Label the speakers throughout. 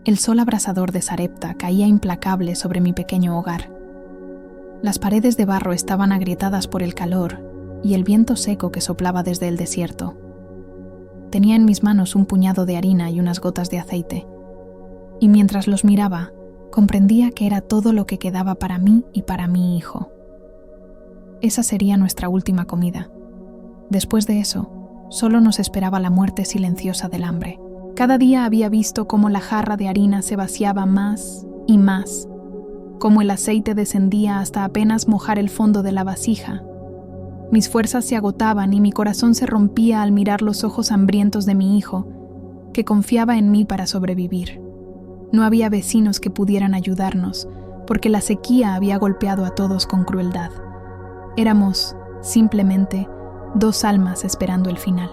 Speaker 1: El sol abrasador de Sarepta caía implacable sobre mi pequeño hogar. Las paredes de barro estaban agrietadas por el calor y el viento seco que soplaba desde el desierto. Tenía en mis manos un puñado de harina y unas gotas de aceite, y mientras los miraba, comprendía que era todo lo que quedaba para mí y para mi hijo. Esa sería nuestra última comida. Después de eso, solo nos esperaba la muerte silenciosa del hambre. Cada día había visto cómo la jarra de harina se vaciaba más y más, cómo el aceite descendía hasta apenas mojar el fondo de la vasija. Mis fuerzas se agotaban y mi corazón se rompía al mirar los ojos hambrientos de mi hijo, que confiaba en mí para sobrevivir. No había vecinos que pudieran ayudarnos, porque la sequía había golpeado a todos con crueldad. Éramos, simplemente, dos almas esperando el final.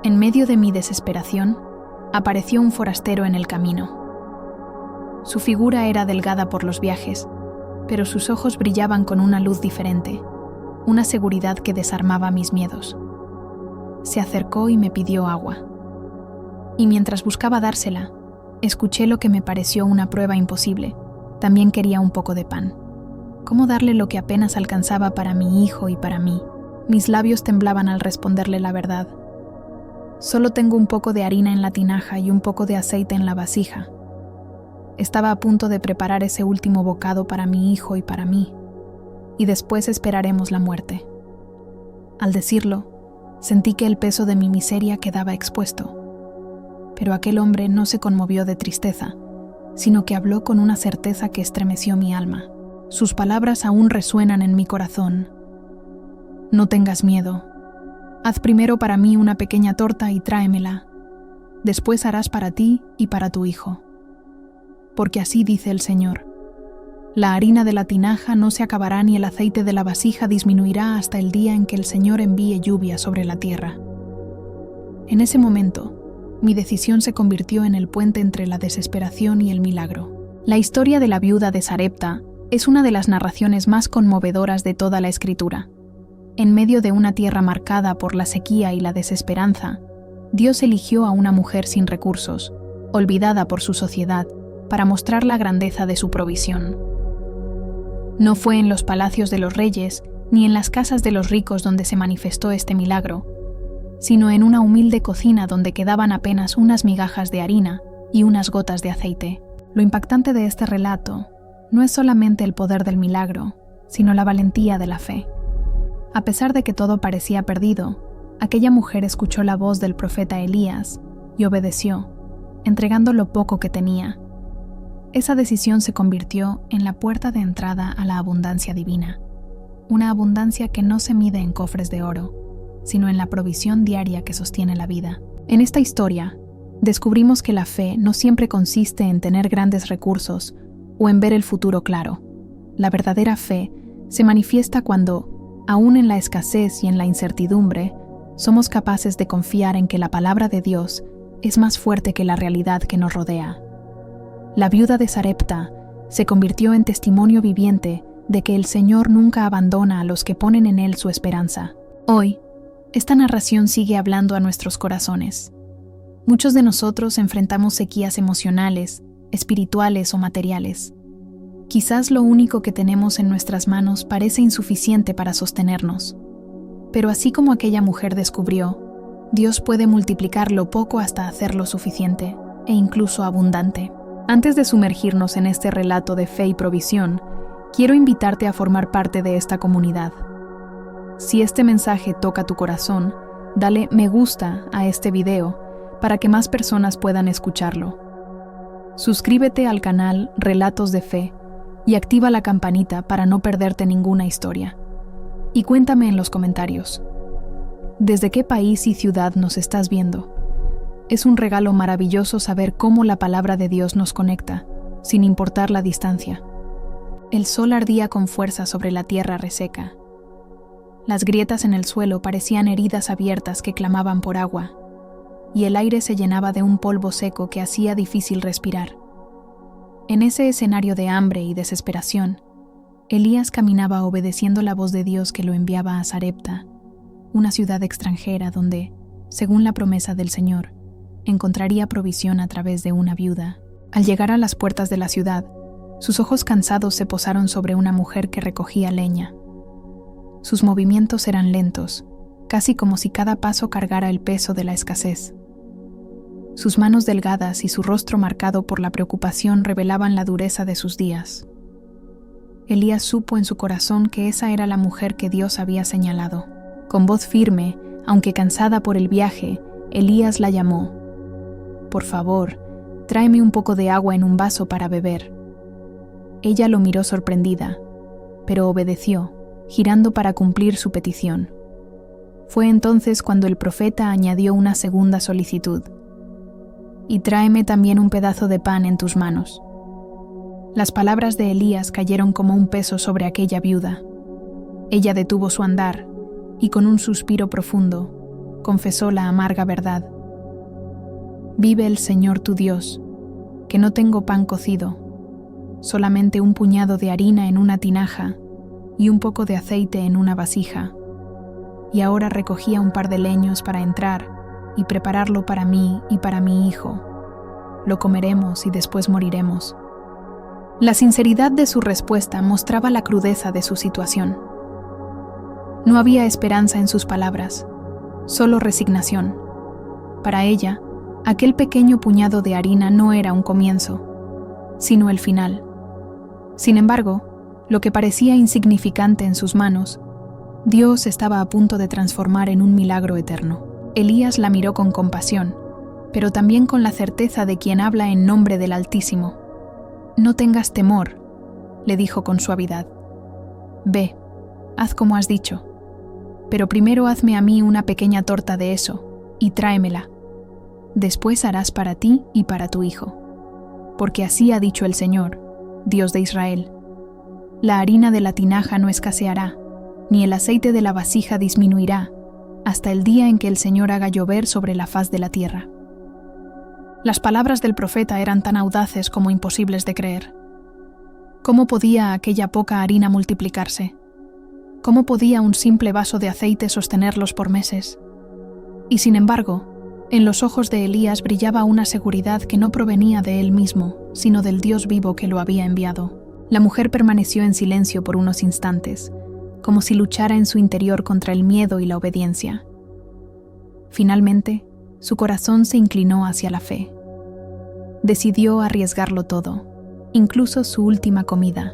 Speaker 1: En medio de mi desesperación, apareció un forastero en el camino. Su figura era delgada por los viajes, pero sus ojos brillaban con una luz diferente, una seguridad que desarmaba mis miedos. Se acercó y me pidió agua. Y mientras buscaba dársela, escuché lo que me pareció una prueba imposible. También quería un poco de pan. ¿Cómo darle lo que apenas alcanzaba para mi hijo y para mí? Mis labios temblaban al responderle la verdad. Solo tengo un poco de harina en la tinaja y un poco de aceite en la vasija. Estaba a punto de preparar ese último bocado para mi hijo y para mí, y después esperaremos la muerte. Al decirlo, sentí que el peso de mi miseria quedaba expuesto. Pero aquel hombre no se conmovió de tristeza, sino que habló con una certeza que estremeció mi alma. Sus palabras aún resuenan en mi corazón. No tengas miedo. Haz primero para mí una pequeña torta y tráemela. Después harás para ti y para tu hijo. Porque así dice el Señor: la harina de la tinaja no se acabará ni el aceite de la vasija disminuirá hasta el día en que el Señor envíe lluvia sobre la tierra. En ese momento, mi decisión se convirtió en el puente entre la desesperación y el milagro. La historia de la viuda de Sarepta es una de las narraciones más conmovedoras de toda la Escritura. En medio de una tierra marcada por la sequía y la desesperanza, Dios eligió a una mujer sin recursos, olvidada por su sociedad, para mostrar la grandeza de su provisión. No fue en los palacios de los reyes ni en las casas de los ricos donde se manifestó este milagro, sino en una humilde cocina donde quedaban apenas unas migajas de harina y unas gotas de aceite. Lo impactante de este relato no es solamente el poder del milagro, sino la valentía de la fe. A pesar de que todo parecía perdido, aquella mujer escuchó la voz del profeta Elías y obedeció, entregando lo poco que tenía. Esa decisión se convirtió en la puerta de entrada a la abundancia divina, una abundancia que no se mide en cofres de oro, sino en la provisión diaria que sostiene la vida. En esta historia, descubrimos que la fe no siempre consiste en tener grandes recursos o en ver el futuro claro. La verdadera fe se manifiesta cuando, aún en la escasez y en la incertidumbre, somos capaces de confiar en que la palabra de Dios es más fuerte que la realidad que nos rodea. La viuda de Sarepta se convirtió en testimonio viviente de que el Señor nunca abandona a los que ponen en Él su esperanza. Hoy, esta narración sigue hablando a nuestros corazones. Muchos de nosotros enfrentamos sequías emocionales, espirituales o materiales. Quizás lo único que tenemos en nuestras manos parece insuficiente para sostenernos. Pero así como aquella mujer descubrió, Dios puede multiplicar lo poco hasta hacerlo suficiente, e incluso abundante. Antes de sumergirnos en este relato de fe y provisión, quiero invitarte a formar parte de esta comunidad. Si este mensaje toca tu corazón, dale me gusta a este video para que más personas puedan escucharlo. Suscríbete al canal Relatos de Fe y activa la campanita para no perderte ninguna historia. Y cuéntame en los comentarios, ¿desde qué país y ciudad nos estás viendo? Es un regalo maravilloso saber cómo la palabra de Dios nos conecta, sin importar la distancia. El sol ardía con fuerza sobre la tierra reseca. Las grietas en el suelo parecían heridas abiertas que clamaban por agua, y el aire se llenaba de un polvo seco que hacía difícil respirar. En ese escenario de hambre y desesperación, Elías caminaba obedeciendo la voz de Dios que lo enviaba a Sarepta, una ciudad extranjera donde, según la promesa del Señor, encontraría provisión a través de una viuda. Al llegar a las puertas de la ciudad, sus ojos cansados se posaron sobre una mujer que recogía leña. Sus movimientos eran lentos, casi como si cada paso cargara el peso de la escasez. Sus manos delgadas y su rostro marcado por la preocupación revelaban la dureza de sus días. Elías supo en su corazón que esa era la mujer que Dios había señalado. Con voz firme, aunque cansada por el viaje, Elías la llamó. «Por favor, tráeme un poco de agua en un vaso para beber». Ella lo miró sorprendida, pero obedeció, girando para cumplir su petición. Fue entonces cuando el profeta añadió una segunda solicitud. «Y tráeme también un pedazo de pan en tus manos». Las palabras de Elías cayeron como un peso sobre aquella viuda. Ella detuvo su andar y con un suspiro profundo confesó la amarga verdad. «Vive el Señor tu Dios, que no tengo pan cocido, solamente un puñado de harina en una tinaja y un poco de aceite en una vasija. Y ahora recogía un par de leños para entrar y prepararlo para mí y para mi hijo. Lo comeremos y después moriremos». La sinceridad de su respuesta mostraba la crudeza de su situación. No había esperanza en sus palabras, solo resignación. Para ella, aquel pequeño puñado de harina no era un comienzo, sino el final. Sin embargo, lo que parecía insignificante en sus manos, Dios estaba a punto de transformar en un milagro eterno. Elías la miró con compasión, pero también con la certeza de quien habla en nombre del Altísimo. «No tengas temor», le dijo con suavidad. «Ve, haz como has dicho, pero primero hazme a mí una pequeña torta de eso y tráemela. Después harás para ti y para tu hijo. Porque así ha dicho el Señor, Dios de Israel: la harina de la tinaja no escaseará, ni el aceite de la vasija disminuirá, hasta el día en que el Señor haga llover sobre la faz de la tierra». Las palabras del profeta eran tan audaces como imposibles de creer. ¿Cómo podía aquella poca harina multiplicarse? ¿Cómo podía un simple vaso de aceite sostenerlos por meses? Y sin embargo, en los ojos de Elías brillaba una seguridad que no provenía de él mismo, sino del Dios vivo que lo había enviado. La mujer permaneció en silencio por unos instantes, como si luchara en su interior contra el miedo y la obediencia. Finalmente, su corazón se inclinó hacia la fe. Decidió arriesgarlo todo, incluso su última comida,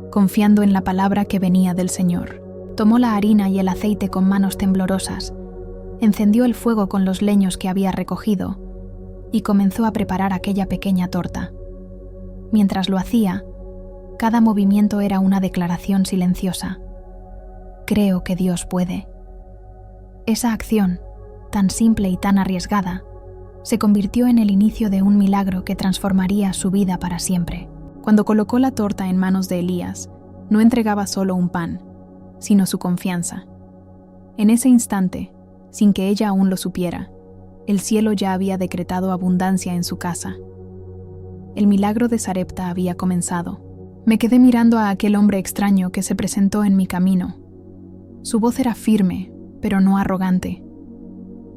Speaker 1: confiando en la palabra que venía del Señor. Tomó la harina y el aceite con manos temblorosas, encendió el fuego con los leños que había recogido y comenzó a preparar aquella pequeña torta. Mientras lo hacía, cada movimiento era una declaración silenciosa. «Creo que Dios puede». Esa acción, tan simple y tan arriesgada, se convirtió en el inicio de un milagro que transformaría su vida para siempre. Cuando colocó la torta en manos de Elías, no entregaba solo un pan, sino su confianza. En ese instante, sin que ella aún lo supiera, el cielo ya había decretado abundancia en su casa. El milagro de Sarepta había comenzado. Me quedé mirando a aquel hombre extraño que se presentó en mi camino. Su voz era firme, pero no arrogante.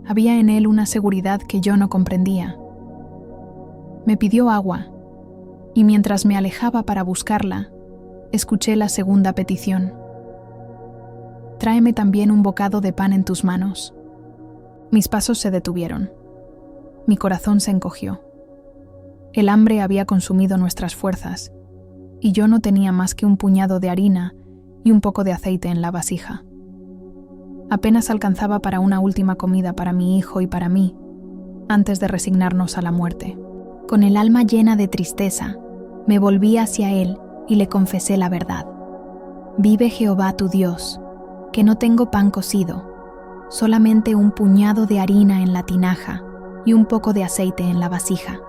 Speaker 1: Había en él una seguridad que yo no comprendía. Me pidió agua, y mientras me alejaba para buscarla, escuché la segunda petición. «Tráeme también un bocado de pan en tus manos». Mis pasos se detuvieron. Mi corazón se encogió. El hambre había consumido nuestras fuerzas, y yo no tenía más que un puñado de harina y un poco de aceite en la vasija. Apenas alcanzaba para una última comida para mi hijo y para mí, antes de resignarnos a la muerte. Con el alma llena de tristeza, me volví hacia él y le confesé la verdad. «Vive Jehová tu Dios, que no tengo pan cocido, solamente un puñado de harina en la tinaja y un poco de aceite en la vasija.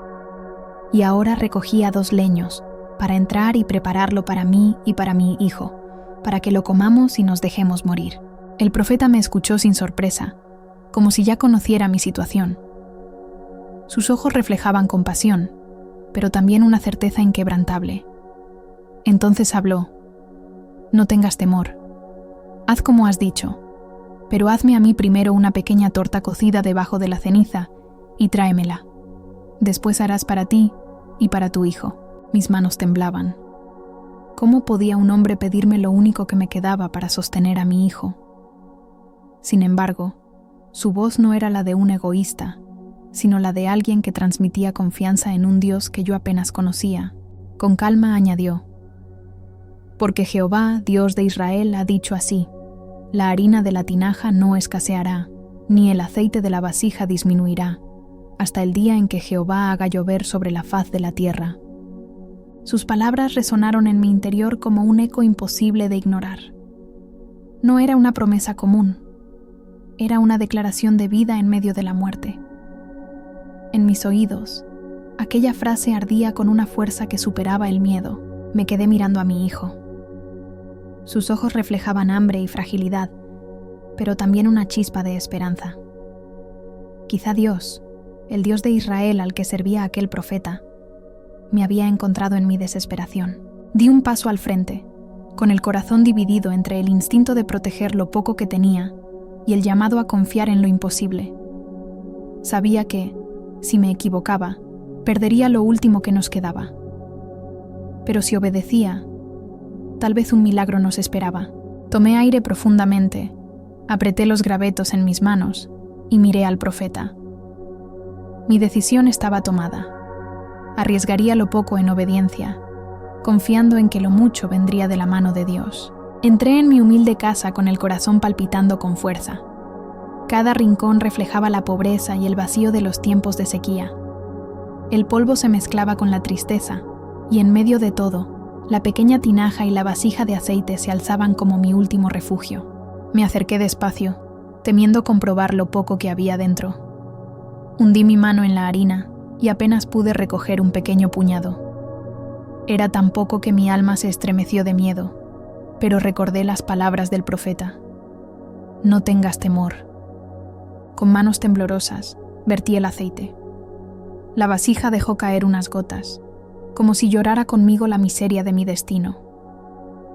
Speaker 1: Y ahora recogía 2 leños para entrar y prepararlo para mí y para mi hijo, para que lo comamos y nos dejemos morir». El profeta me escuchó sin sorpresa, como si ya conociera mi situación. Sus ojos reflejaban compasión, pero también una certeza inquebrantable. Entonces habló: «No tengas temor. Haz como has dicho, pero hazme a mí primero una pequeña torta cocida debajo de la ceniza y tráemela. Después harás para ti y para tu hijo. Mis manos temblaban. ¿Cómo podía un hombre pedirme lo único que me quedaba para sostener a mi hijo? Sin embargo, su voz no era la de un egoísta, sino la de alguien que transmitía confianza en un Dios que yo apenas conocía. Con calma añadió: porque Jehová, Dios de Israel, ha dicho así: la harina de la tinaja no escaseará, ni el aceite de la vasija disminuirá, hasta el día en que Jehová haga llover sobre la faz de la tierra. Sus palabras resonaron en mi interior como un eco imposible de ignorar. No era una promesa común, era una declaración de vida en medio de la muerte. En mis oídos, aquella frase ardía con una fuerza que superaba el miedo. Me quedé mirando a mi hijo. Sus ojos reflejaban hambre y fragilidad, pero también una chispa de esperanza. Quizá Dios, el Dios de Israel al que servía aquel profeta, me había encontrado en mi desesperación. Di un paso al frente, con el corazón dividido entre el instinto de proteger lo poco que tenía y el llamado a confiar en lo imposible. Sabía que, si me equivocaba, perdería lo último que nos quedaba. Pero si obedecía, tal vez un milagro nos esperaba. Tomé aire profundamente, apreté los gravetos en mis manos y miré al profeta. Mi decisión estaba tomada. Arriesgaría lo poco en obediencia, confiando en que lo mucho vendría de la mano de Dios. Entré en mi humilde casa con el corazón palpitando con fuerza. Cada rincón reflejaba la pobreza y el vacío de los tiempos de sequía. El polvo se mezclaba con la tristeza, y en medio de todo, la pequeña tinaja y la vasija de aceite se alzaban como mi último refugio. Me acerqué despacio, temiendo comprobar lo poco que había dentro. Hundí mi mano en la harina y apenas pude recoger un pequeño puñado. Era tan poco que mi alma se estremeció de miedo, pero recordé las palabras del profeta: no tengas temor. Con manos temblorosas, vertí el aceite. La vasija dejó caer unas gotas, como si llorara conmigo la miseria de mi destino.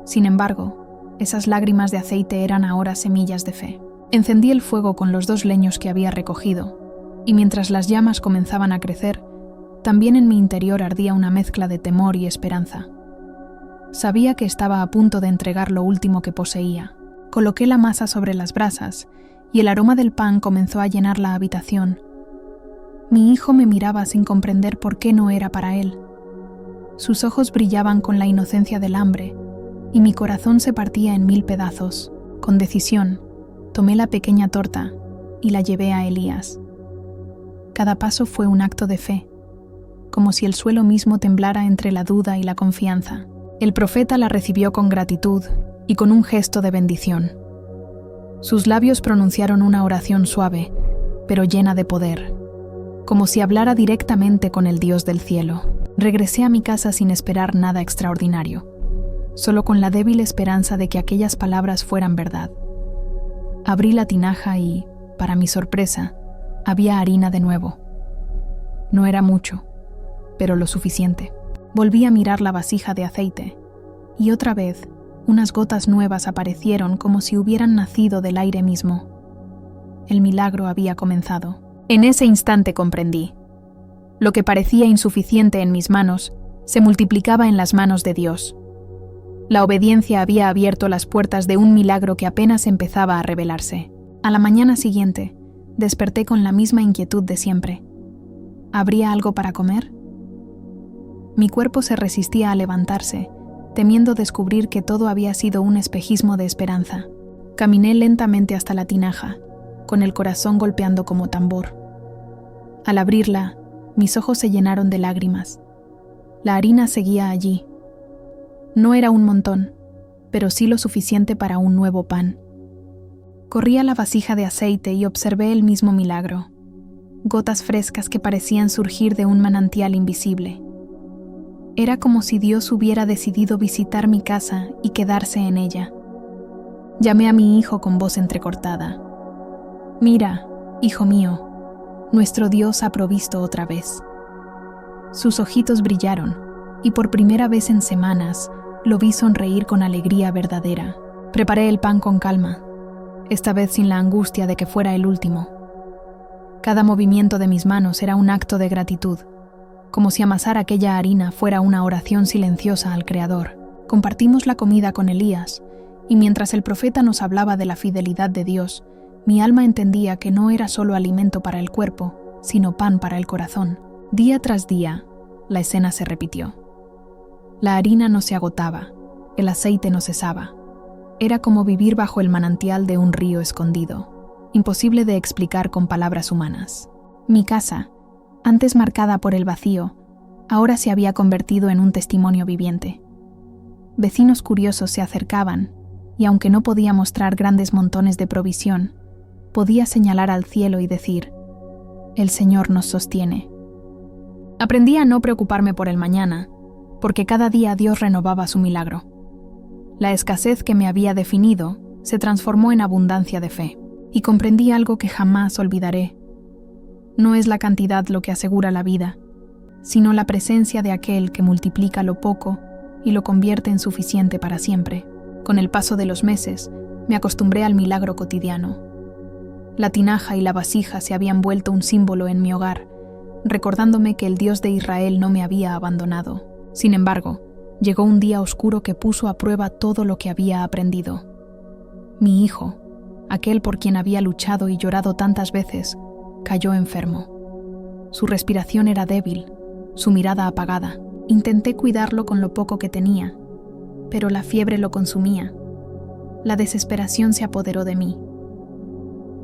Speaker 1: Sin embargo, esas lágrimas de aceite eran ahora semillas de fe. Encendí el fuego con los 2 leños que había recogido, y mientras las llamas comenzaban a crecer, también en mi interior ardía una mezcla de temor y esperanza. Sabía que estaba a punto de entregar lo último que poseía. Coloqué la masa sobre las brasas, y el aroma del pan comenzó a llenar la habitación. Mi hijo me miraba sin comprender por qué no era para él. Sus ojos brillaban con la inocencia del hambre, y mi corazón se partía en 1000 pedazos. Con decisión, tomé la pequeña torta y la llevé a Elías. Cada paso fue un acto de fe, como si el suelo mismo temblara entre la duda y la confianza. El profeta la recibió con gratitud y con un gesto de bendición. Sus labios pronunciaron una oración suave, pero llena de poder, como si hablara directamente con el Dios del cielo. Regresé a mi casa sin esperar nada extraordinario, solo con la débil esperanza de que aquellas palabras fueran verdad. Abrí la tinaja y, para mi sorpresa, había harina de nuevo. No era mucho, pero lo suficiente. Volví a mirar la vasija de aceite, y otra vez, unas gotas nuevas aparecieron como si hubieran nacido del aire mismo. El milagro había comenzado. En ese instante comprendí. Lo que parecía insuficiente en mis manos, se multiplicaba en las manos de Dios. La obediencia había abierto las puertas de un milagro que apenas empezaba a revelarse. A la mañana siguiente, desperté con la misma inquietud de siempre. ¿Habría algo para comer? Mi cuerpo se resistía a levantarse, temiendo descubrir que todo había sido un espejismo de esperanza. Caminé lentamente hasta la tinaja, con el corazón golpeando como tambor. Al abrirla, mis ojos se llenaron de lágrimas. La harina seguía allí. No era un montón, pero sí lo suficiente para un nuevo pan. Corrí a la vasija de aceite y observé el mismo milagro. Gotas frescas que parecían surgir de un manantial invisible. Era como si Dios hubiera decidido visitar mi casa y quedarse en ella. Llamé a mi hijo con voz entrecortada. «Mira, hijo mío, nuestro Dios ha provisto otra vez». Sus ojitos brillaron, y por primera vez en semanas lo vi sonreír con alegría verdadera. Preparé el pan con calma, esta vez sin la angustia de que fuera el último. Cada movimiento de mis manos era un acto de gratitud. como si amasar aquella harina fuera una oración silenciosa al Creador. Compartimos la comida con Elías, y mientras el profeta nos hablaba de la fidelidad de Dios, mi alma entendía que no era solo alimento para el cuerpo, sino pan para el corazón. Día tras día, la escena se repitió. La harina no se agotaba, el aceite no cesaba. Era como vivir bajo el manantial de un río escondido, imposible de explicar con palabras humanas. Mi casa, antes marcada por el vacío, ahora se había convertido en un testimonio viviente. Vecinos curiosos se acercaban, y aunque no podía mostrar grandes montones de provisión, podía señalar al cielo y decir: «El Señor nos sostiene». Aprendí a no preocuparme por el mañana, porque cada día Dios renovaba su milagro. La escasez que me había definido se transformó en abundancia de fe, y comprendí algo que jamás olvidaré. No es la cantidad lo que asegura la vida, sino la presencia de aquel que multiplica lo poco y lo convierte en suficiente para siempre. Con el paso de los meses, me acostumbré al milagro cotidiano. La tinaja y la vasija se habían vuelto un símbolo en mi hogar, recordándome que el Dios de Israel no me había abandonado. Sin embargo, llegó un día oscuro que puso a prueba todo lo que había aprendido. Mi hijo, aquel por quien había luchado y llorado tantas veces, cayó enfermo. Su respiración era débil, su mirada apagada. Intenté cuidarlo con lo poco que tenía, pero la fiebre lo consumía. La desesperación se apoderó de mí.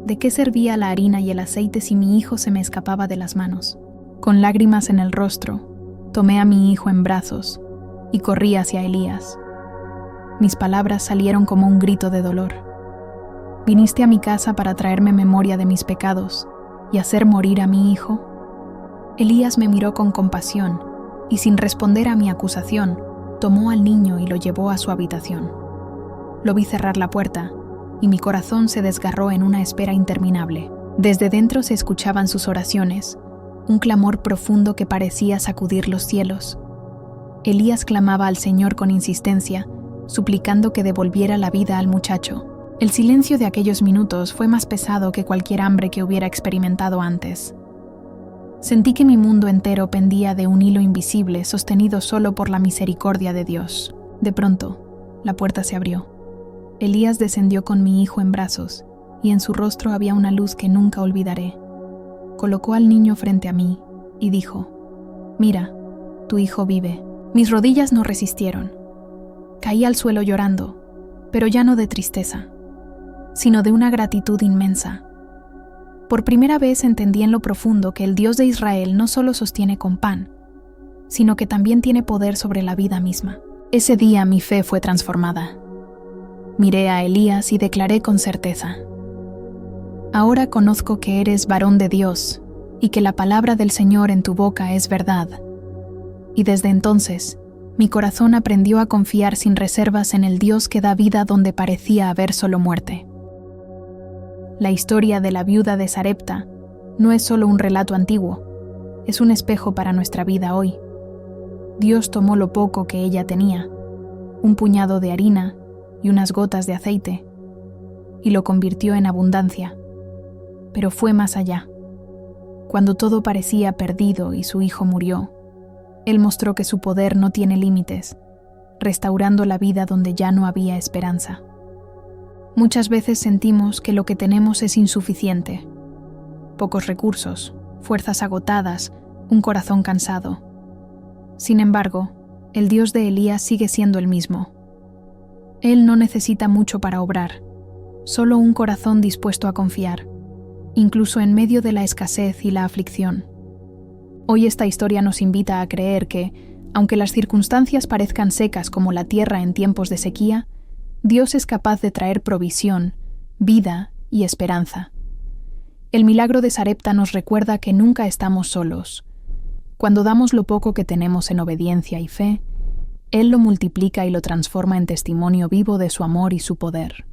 Speaker 1: ¿De qué servía la harina y el aceite si mi hijo se me escapaba de las manos? Con lágrimas en el rostro, tomé a mi hijo en brazos y corrí hacia Elías. Mis palabras salieron como un grito de dolor. ¿Viniste a mi casa para traerme memoria de mis pecados y hacer morir a mi hijo? Elías me miró con compasión y, sin responder a mi acusación, tomó al niño y lo llevó a su habitación. Lo vi cerrar la puerta y mi corazón se desgarró en una espera interminable. Desde dentro se escuchaban sus oraciones, un clamor profundo que parecía sacudir los cielos. Elías clamaba al Señor con insistencia, suplicando que devolviera la vida al muchacho. El silencio de aquellos minutos fue más pesado que cualquier hambre que hubiera experimentado antes. Sentí que mi mundo entero pendía de un hilo invisible sostenido solo por la misericordia de Dios. De pronto, la puerta se abrió. Elías descendió con mi hijo en brazos, y en su rostro había una luz que nunca olvidaré. Colocó al niño frente a mí y dijo: «Mira, tu hijo vive». Mis rodillas no resistieron. Caí al suelo llorando, pero ya no de tristeza, sino de una gratitud inmensa. Por primera vez entendí en lo profundo que el Dios de Israel no solo sostiene con pan, sino que también tiene poder sobre la vida misma. Ese día mi fe fue transformada. Miré a Elías y declaré con certeza: «Ahora conozco que eres varón de Dios y que la palabra del Señor en tu boca es verdad». Y desde entonces, mi corazón aprendió a confiar sin reservas en el Dios que da vida donde parecía haber solo muerte. La historia de la viuda de Sarepta no es solo un relato antiguo, es un espejo para nuestra vida hoy. Dios tomó lo poco que ella tenía, un puñado de harina y unas gotas de aceite, y lo convirtió en abundancia. Pero fue más allá. Cuando todo parecía perdido y su hijo murió, Él mostró que su poder no tiene límites, restaurando la vida donde ya no había esperanza. Muchas veces sentimos que lo que tenemos es insuficiente. Pocos recursos, fuerzas agotadas, un corazón cansado. Sin embargo, el Dios de Elías sigue siendo el mismo. Él no necesita mucho para obrar, solo un corazón dispuesto a confiar, incluso en medio de la escasez y la aflicción. Hoy esta historia nos invita a creer que, aunque las circunstancias parezcan secas como la tierra en tiempos de sequía, Dios es capaz de traer provisión, vida y esperanza. El milagro de Sarepta nos recuerda que nunca estamos solos. Cuando damos lo poco que tenemos en obediencia y fe, Él lo multiplica y lo transforma en testimonio vivo de su amor y su poder.